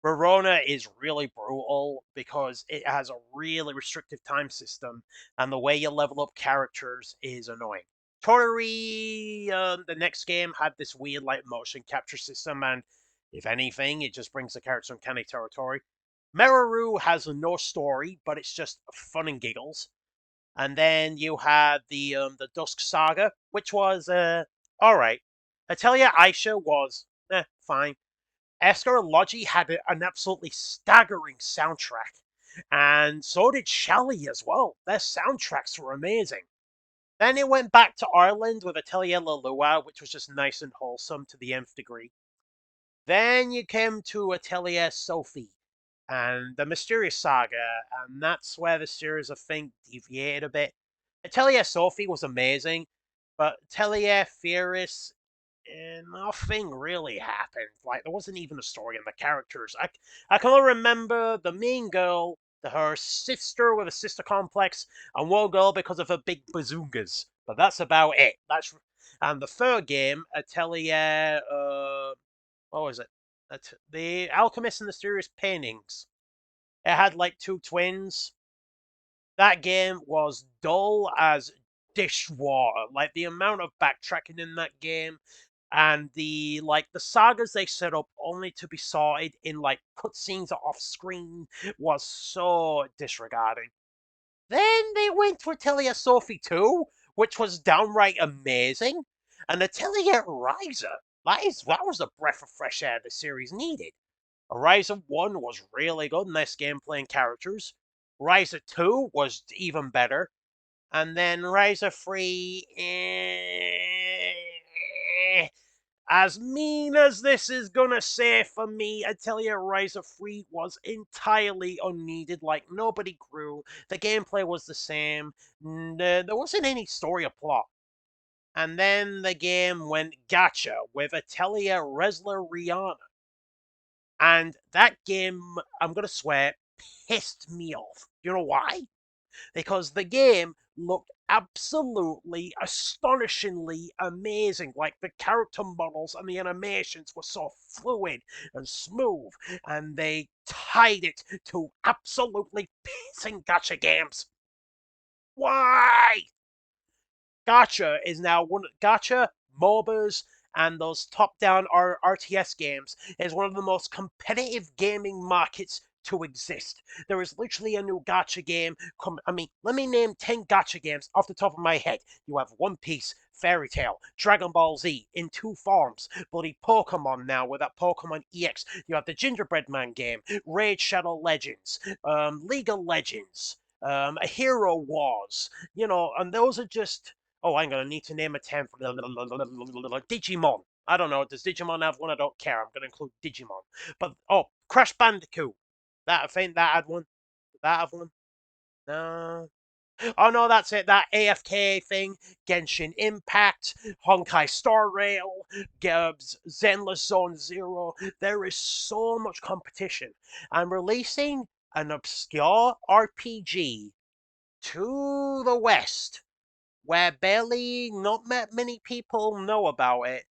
Rorona is really brutal because it has a really restrictive time system, and the way you level up characters is annoying. Torri, the next game, had this weird like motion capture system, and if anything, it just brings the character uncanny territory. Meru has no story, but it's just fun and giggles. And then you had the Dusk Saga, which was all right. Atelier Aisha was fine. Esker and Logi had an absolutely staggering soundtrack, and so did Shally as well. Their soundtracks were amazing. Then it went back to Ireland with Atelier Lalua, which was just nice and wholesome to the nth degree. Then you came to Atelier Sophie and the Mysterious Saga, and that's where the series, I think, deviated a bit. Atelier Sophie was amazing, but Atelier Fierce, nothing really happened. Like, there wasn't even a story in the characters. I can only remember the main girl, her sister with a sister complex, and one girl because of her big bazookas. But that's about it. And the third game, Atelier, what was it? The Alchemist and the Mysterious Paintings. It had like two twins. That game was dull as dishwater. Like the amount of backtracking in that game and the sagas they set up only to be sorted in like cutscenes off screen was so disregarding. Then they went to Atelier Sophie 2, which was downright amazing, and Atelier Riser. That was a breath of fresh air the series needed. Horizon 1 was really good, nice gameplay and characters. Riser 2 was even better. And then Riser 3, as mean as this is gonna say for me, I tell you, Riser 3 was entirely unneeded, like nobody grew. The gameplay was the same. There wasn't any story or plot. And then the game went gacha with Atelier Resler Rihanna. And that game, I'm going to swear, pissed me off. You know why? Because the game looked absolutely astonishingly amazing. Like the character models and the animations were so fluid and smooth, and they tied it to absolutely pissing gacha games. Why? Gacha is now gacha, MOBAs, and those top-down RTS games is one of the most competitive gaming markets to exist. There is literally a new gacha game. Let me name 10 gacha games off the top of my head. You have One Piece, Fairy Tail, Dragon Ball Z in two forms, bloody Pokemon now with that Pokemon EX. You have the Gingerbread Man game, Raid Shadow Legends, League of Legends, Hero Wars, and those are just. Oh, I'm going to need to name a 10 for Digimon. I don't know. Does Digimon have one? I don't care. I'm going to include Digimon. But, Crash Bandicoot. I think that had one. Did that have one? No. Oh, no, that's it. That AFK thing. Genshin Impact. Honkai Star Rail. Zenless Zone Zero. There is so much competition. And releasing an obscure RPG to the West where barely not many people know about it,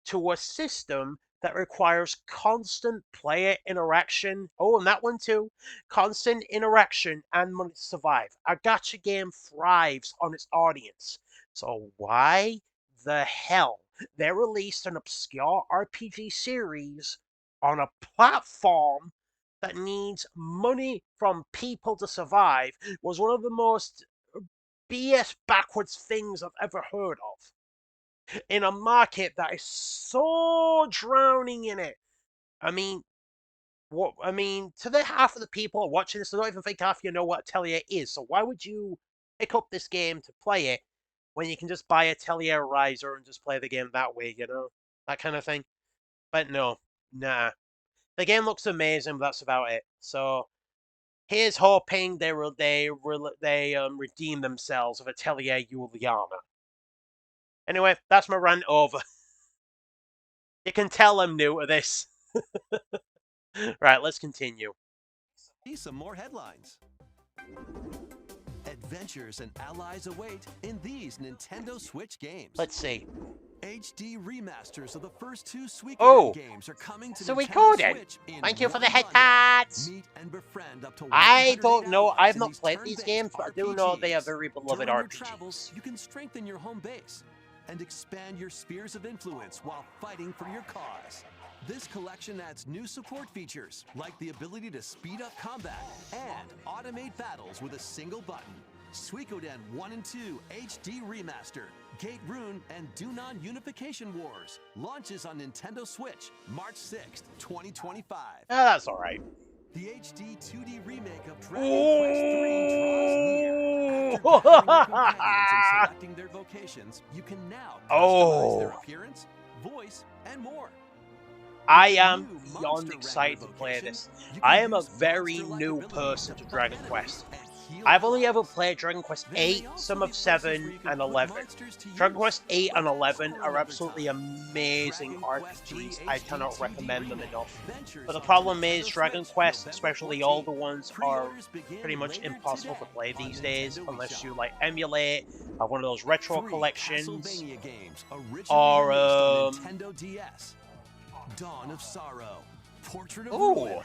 to a system that requires constant player interaction. Oh, and that one too. Constant interaction and money to survive. A gacha game thrives on its audience. So why the hell they released an obscure RPG series on a platform that needs money from people to survive was one of the most BS backwards things I've ever heard of. In a market that is so drowning in it. To the half of the people watching this, I don't even think half of you know what Atelier is. So why would you pick up this game to play it when you can just buy Atelier Riser and just play the game that way, That kind of thing. But no, nah. The game looks amazing, but that's about it. So Here's hoping they redeem themselves with Atelier Juliana. Anyway, that's my rant over. You can tell I'm new to this. Right, let's continue. See some more headlines. Adventures and allies await in these Nintendo Switch games. Let's see. HD remasters of the first two SaruFoxUK games are coming to Nintendo Switch. Thank you for the headpats. Meet and befriend up to I don't know. I've not played these games, but I do know they are very beloved During RPGs. your travels, you can strengthen your home base and expand your spheres of influence while fighting for your cause. This collection adds new support features, like the ability to speed up combat and automate battles with a single button. Suikoden 1 and 2 HD Remaster, Gate Rune, and Dunan Unification Wars launches on Nintendo Switch March 6th, 2025. That's alright. The HD 2D remake of Dragon Quest III draws near. After gathering your companions and selecting their vocations, you can now customize their appearance, voice, and more. I am beyond excited to play this. I am a very new person to Dragon Quest. I've only ever played Dragon Quest 8, some of 7, and 11. Dragon Quest 8 and 11 are absolutely amazing RPGs. I cannot recommend them enough. But the problem is, Dragon Quest, especially the older ones, are pretty much impossible to play these days unless you like emulate one of those retro collections or Nintendo DS, Dawn of Sorrow, Portrait of Ruin,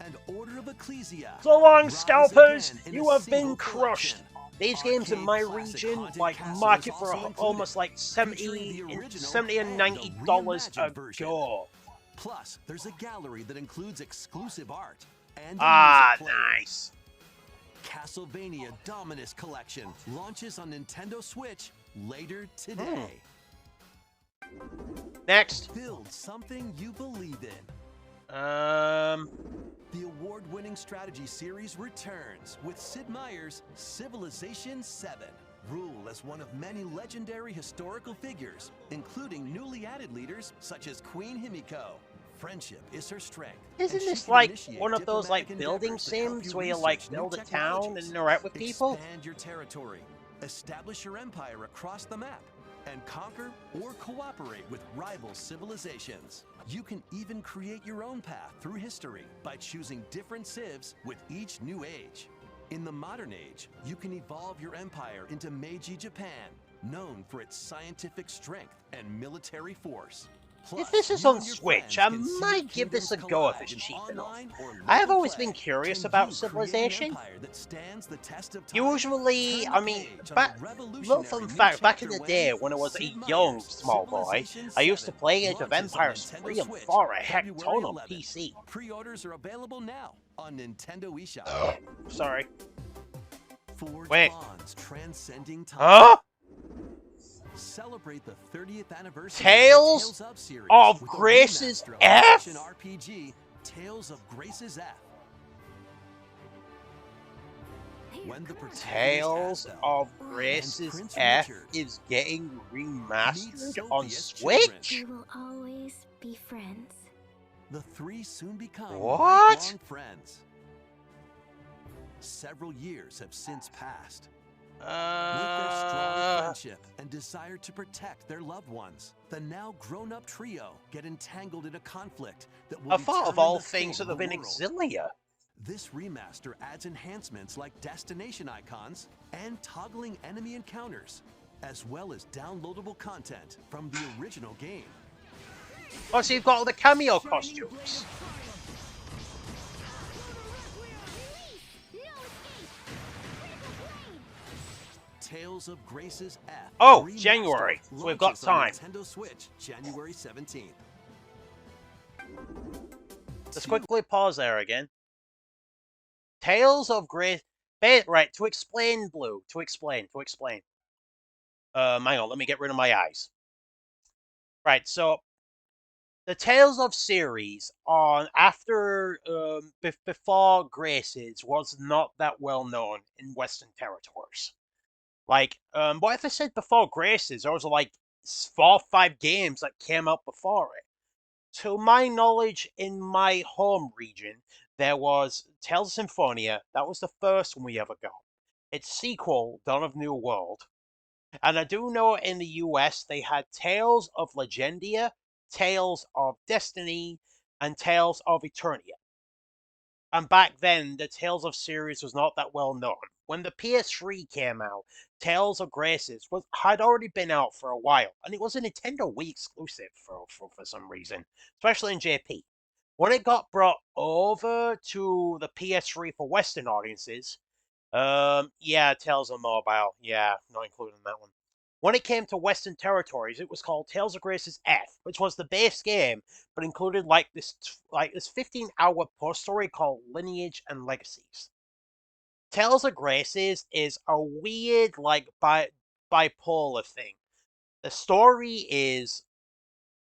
and Order of Ecclesia. So long, scalpers! You have been crushed! These games in my region, like, market for almost like $70 and $90 a go. Plus, there's a gallery that includes exclusive art and nice. Castlevania Dominus Collection launches on Nintendo Switch later today. Next. Build something you believe in. The award-winning strategy series returns with Sid Meier's Civilization VII. Rule as one of many legendary historical figures, including newly added leaders such as Queen Himiko. Friendship is her strength. Isn't this like one of those like building sims where you like build a town and interact with people? Expand your territory, establish your empire across the map, and conquer or cooperate with rival civilizations. You can even create your own path through history by choosing different civs with each new age. In the modern age, you can evolve your empire into Meiji Japan, known for its scientific strength and military force. If this is on Switch, I might give this a go if it's cheap enough. I have always been curious about Civilization. Usually, I mean, little fun fact, back in the day when I was a young small boy, I used to play Age of Empires 3 and 4 a heck ton on PC. Pre-orders are available now on Nintendo eShop. Sorry. Wait. Transcending time. Huh? Celebrate the 30th anniversary Tales of Grace's F? RPG, Tales of Grace's F. When the Tales of Grace's F is getting remastered on Switch? We will always be friends. The three soon become lifelong friends. Several years have since passed. With their strong friendship and desire to protect their loved ones, the now grown-up trio get entangled in a conflict that will I thought of all things that have been Exilia. This remaster adds enhancements like destination icons and toggling enemy encounters, as well as downloadable content from the original game. Oh, so you've got all the cameo costumes. Tales of Grace's F. Oh, January. So we've got time. Nintendo Switch, January 17th. Let's quickly pause there again. Tales of Grace. Right, to explain, Blue. To explain. Hang on, let me get rid of my eyes. Right, so the Tales of series on after before Grace's was not that well known in Western territories. Like, what if I said before Grace's? There was like 4 or 5 games that came out before it. To my knowledge, in my home region, there was Tales of Symphonia. That was the first one we ever got. Its sequel, Dawn of New World. And I do know in the US they had Tales of Legendia, Tales of Destiny, and Tales of Eternia. And back then, the Tales of series was not that well known. When the PS3 came out, Tales of Graces had already been out for a while, and it was a Nintendo Wii exclusive for some reason, especially in JP. When it got brought over to the PS3 for Western audiences, yeah, Tales of Mobile, yeah, not including that one. When it came to Western territories, it was called Tales of Graces F, which was the base game, but included like this 15-hour post story called Lineage and Legacies. Tales of Graces is a weird like bipolar thing. The story is,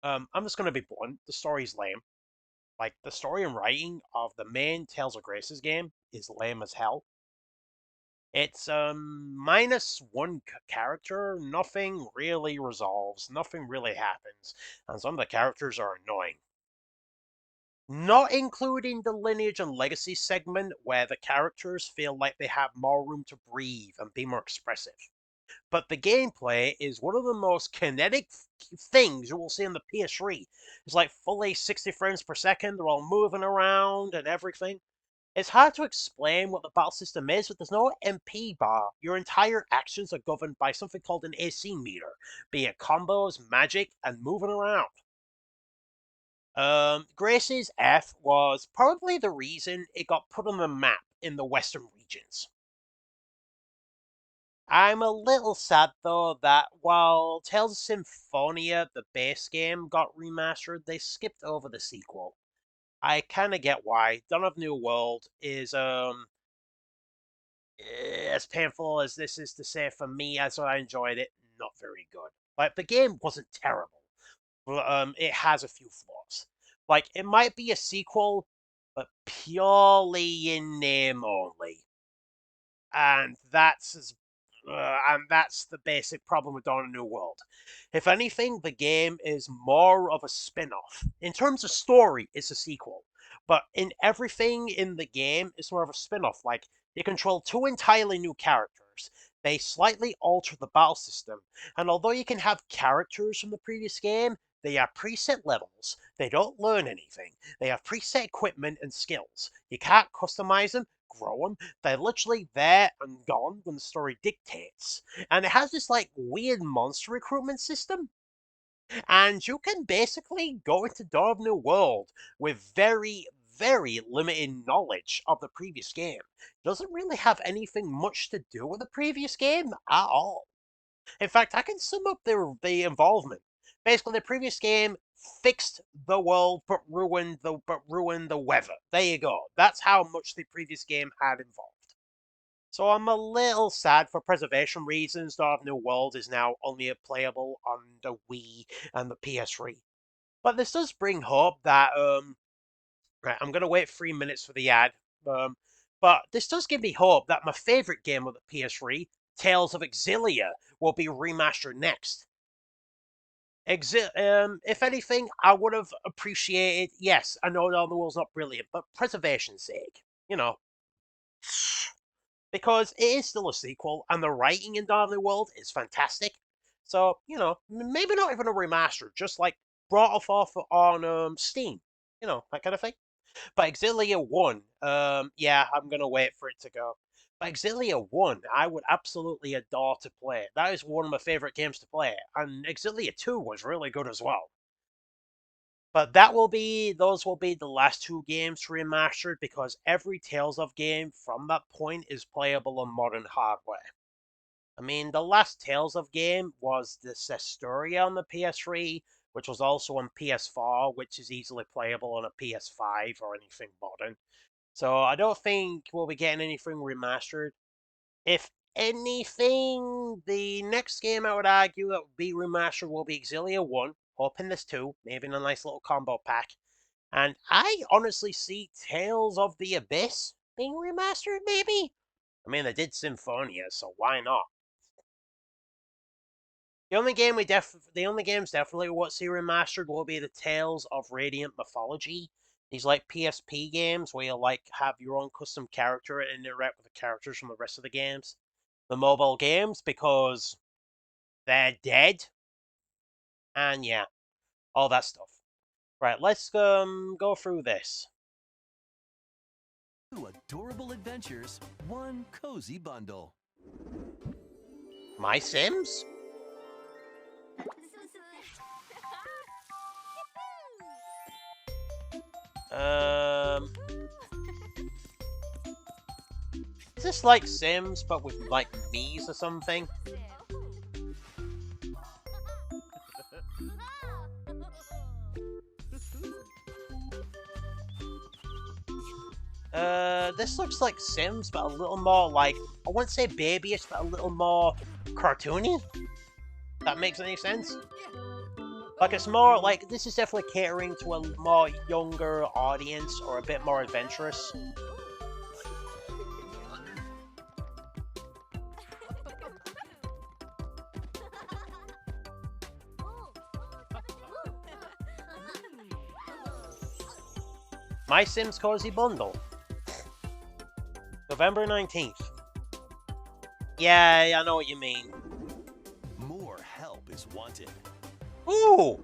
I'm just gonna be blunt. The story's lame. Like the story and writing of the main Tales of Graces game is lame as hell. It's minus one character, nothing really resolves, nothing really happens, and some of the characters are annoying. Not including the Lineage and Legacy segment where the characters feel like they have more room to breathe and be more expressive. But the gameplay is one of the most kinetic things you will see on the PS3. It's like fully 60 frames per second, they're all moving around and everything. It's hard to explain what the battle system is, but there's no MP bar. Your entire actions are governed by something called an AC meter, be it combos, magic, and moving around. Grace's F was probably the reason it got put on the map in the western regions. I'm a little sad though that while Tales of Symphonia, the base game, got remastered, they skipped over the sequel. I kind of get why. Dawn of New World is as painful as this is to say for me, as I enjoyed it, not very good. Like the game wasn't terrible, but it has a few flaws. Like it might be a sequel, but purely in name only, and that's the basic problem with Dawn of New World. If anything, the game is more of a spin-off. In terms of story, it's a sequel. But in everything in the game, it's more of a spin-off. Like, you control two entirely new characters. They slightly alter the battle system. And although you can have characters from the previous game, they are preset levels. They don't learn anything. They have preset equipment and skills. You can't customize them, grow them. They're literally there and gone when the story dictates. And it has this like weird monster recruitment system. And you can basically go into Dawn of New World with very, very limited knowledge of the previous game. It doesn't really have anything much to do with the previous game at all. In fact, I can sum up the involvement. Basically, the previous game fixed the world but ruined the weather. There you go. That's how much the previous game had involved. So I'm a little sad for preservation reasons. Dawn of New World is now only playable on the Wii and the PS3. But this does bring hope that right, I'm gonna wait 3 minutes for the ad. But this does give me hope that my favorite game of the PS3, Tales of Exilia, will be remastered next. If anything, I would have appreciated. Yes, I know Dawn of the World's not brilliant, but preservation's sake, because it is still a sequel, and the writing in Dawn of the World is fantastic. So maybe not even a remaster, just like brought off on Steam, that kind of thing. But Exilia 1, yeah, I'm gonna wait for it to go. But Exilia 1, I would absolutely adore to play. That is one of my favorite games to play, and Exilia 2 was really good as well. But those will be the last two games remastered because every Tales of game from that point is playable on modern hardware. I mean, the last Tales of game was the Cestoria on the PS3, which was also on PS4, which is easily playable on a PS5 or anything modern. So I don't think we'll be getting anything remastered. If anything, the next game I would argue that will be remastered will be Exilia 1, hoping there's two, maybe in a nice little combo pack. And I honestly see Tales of the Abyss being remastered, maybe? I mean, they did Symphonia, so why not? The only games definitely we'll see remastered will be the Tales of Radiant Mythology. These like PSP games where you like have your own custom character and interact with the characters from the rest of the games. The mobile games, because they're dead. And yeah, all that stuff. Right, let's go through this. 2 adorable adventures, 1 cozy bundle. My Sims? Is this like Sims, but with like Mii's or something? This looks like Sims, but a little more like, I wouldn't say babyish, but a little more cartoony. If that makes any sense? Like, it's more like, this is definitely catering to a more younger audience, or a bit more adventurous. My Sims Cozy Bundle. November 19th. Yeah, I know what you mean. More help is wanted. Ooh!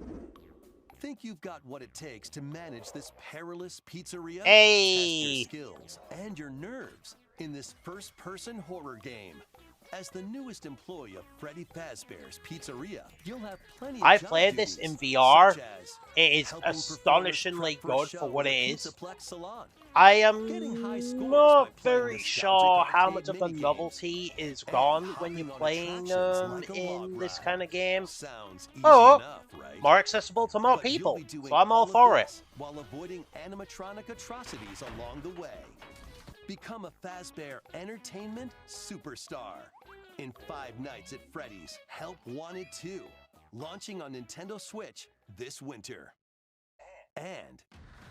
Think you've got what it takes to manage this perilous pizzeria? Hey! Test your skills and your nerves in this first-person horror game. As the newest employee of Freddy Fazbear's Pizzeria, you'll have plenty of I job played this duties, in VR. such as It is helping astonishingly performers good prep for a what show it at is. Pizzaplex Salon. I am Getting high scores by not playing very nostalgic sure how arcade much of the minigames. novelty is And gone when hopping you're on playing attractions like a in log this ride. kind of game. Sounds easy Oh, enough, right? more accessible to more But you'll people, be doing so I'm all of for it. this while avoiding animatronic atrocities along the way. Become a Fazbear Entertainment superstar in 5 Nights at Freddy's Help Wanted 2, launching on Nintendo Switch this winter. And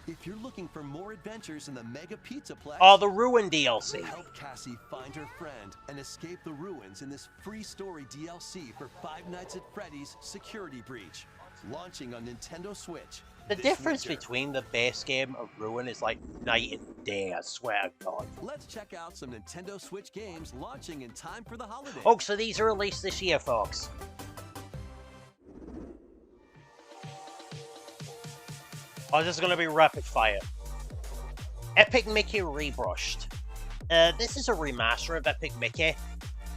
if you're looking for more adventures in the Mega Pizzaplex, Oh, the Ruin DLC. help Cassie find her friend and escape the ruins in this free story DLC for 5 Nights at Freddy's Security Breach, launching on Nintendo Switch. The this difference winter. between the base game of Ruin is like night and day, I swear to God. Let's check out some Nintendo Switch games launching in time for the holidays. Oh, so these are released this year, folks. Oh, this is going to be rapid fire. Epic Mickey Rebrushed. This is a remaster of Epic Mickey,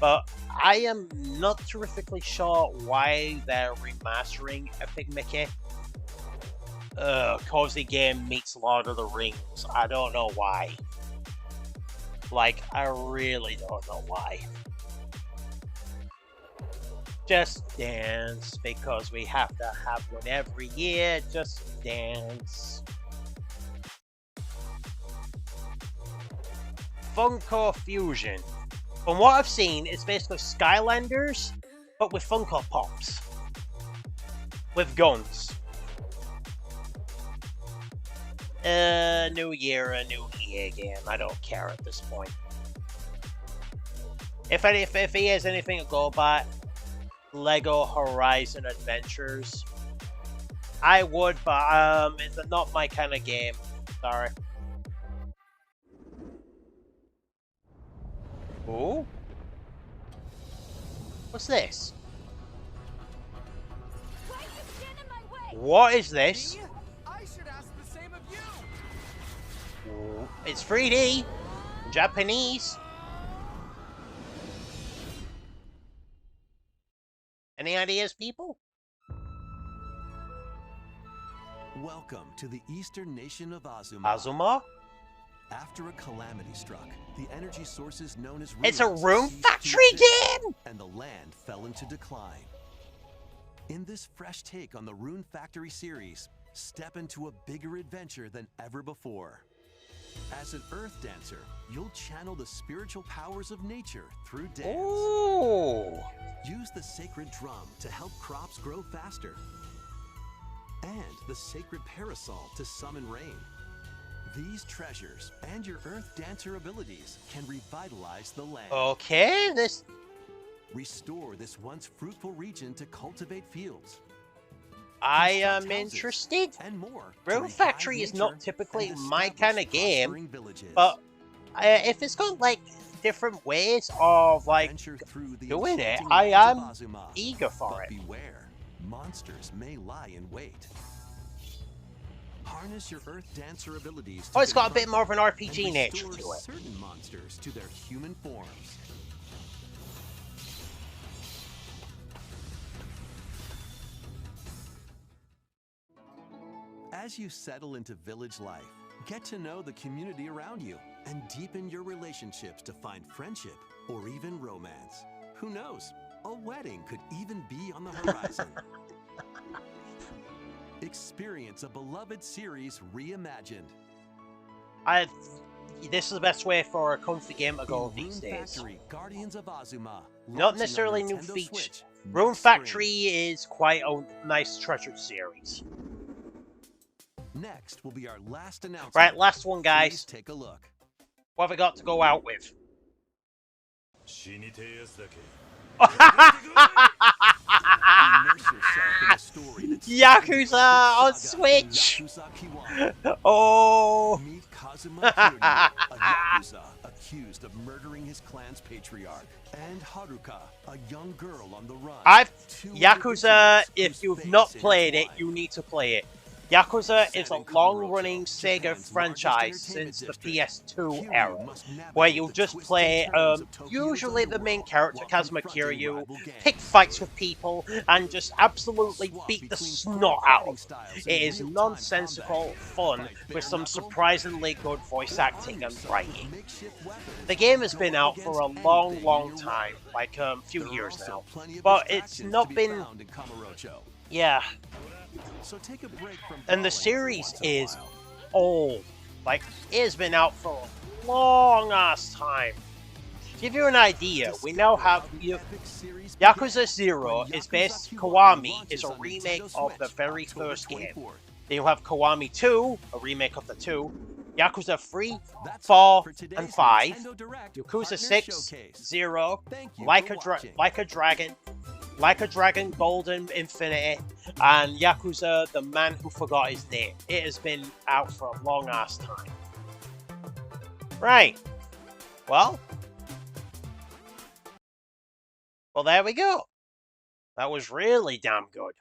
but I am not terrifically sure why they're remastering Epic Mickey. Cozy game meets Lord of the Rings. I don't know why. Like, I really don't know why. Just Dance, because we have to have one every year. Just Dance. Funko Fusion. From what I've seen, it's basically Skylanders, but with Funko Pops. With guns. New year, a new EA game. I don't care at this point. If he has anything to go by, Lego Horizon Adventures, I would, but it's not my kind of game. Sorry. Oh, what's this? What is this? I should ask the same of you. It's 3D, Japanese. Any ideas, people? Welcome to the eastern nation of Azuma. Azuma? After a calamity struck, the energy sources known as It's a ruins Rune ceased to Factory exist, game! and the land fell into decline. In this fresh take on the Rune Factory series, step into a bigger adventure than ever before. As an earth dancer, you'll channel the spiritual powers of nature through dance. Ooh. Use the sacred drum to help crops grow faster. And the sacred parasol to summon rain. These treasures and your earth dancer abilities can revitalize the land. Okay, Restore this once fruitful region to cultivate fields. I am interested. Rune Factory is not typically my kind of game, but if it's got like different ways of like doing it, I am eager for it. Beware, monsters may lie in wait. Harness your Earth Dancer abilities. Oh, it's got a bit more of an RPG nature to it. Certain monsters to their human forms. As you settle into village life, get to know the community around you and deepen your relationships to find friendship or even romance. Who knows? A wedding could even be on the horizon. Experience a beloved series reimagined. This is the best way for a comfy game to go these days. Guardians of Azuma. Not necessarily new features. Rune Factory is quite a nice treasured series. Next will be our last announcement. Right, last one, guys. Please take a look. What have we got to go out with? Yakuza on Switch! Oh! Meet Kazuma Kiryu, a Yakuza accused of murdering his clan's patriarch, and Haruka, a young girl on the run. Yakuza, if you've not played it, you need to play it. Yakuza is a long-running Sega franchise since the PS2 era, where you'll just play, usually the main character, Kazuma Kiryu, pick fights with people, and just absolutely beat the snot out of them. It is nonsensical fun, with some surprisingly good voice acting and writing. The game has been out for a long, long time, like a few years now, but it's not been... Yeah. So take a break from and the series is old. Like, it has been out for a long-ass time. To give you an idea, we now have Yakuza 0 is based... Kiwami is a remake of the very first game. Then you have Kiwami 2, a remake of the 2. Yakuza 3, 4, and 5. Yakuza 6, 0, Like a Dragon Golden Infinity, and Yakuza The Man Who Forgot His Name. It has been out for a long ass time. Right. Well, there we go. That was really damn good.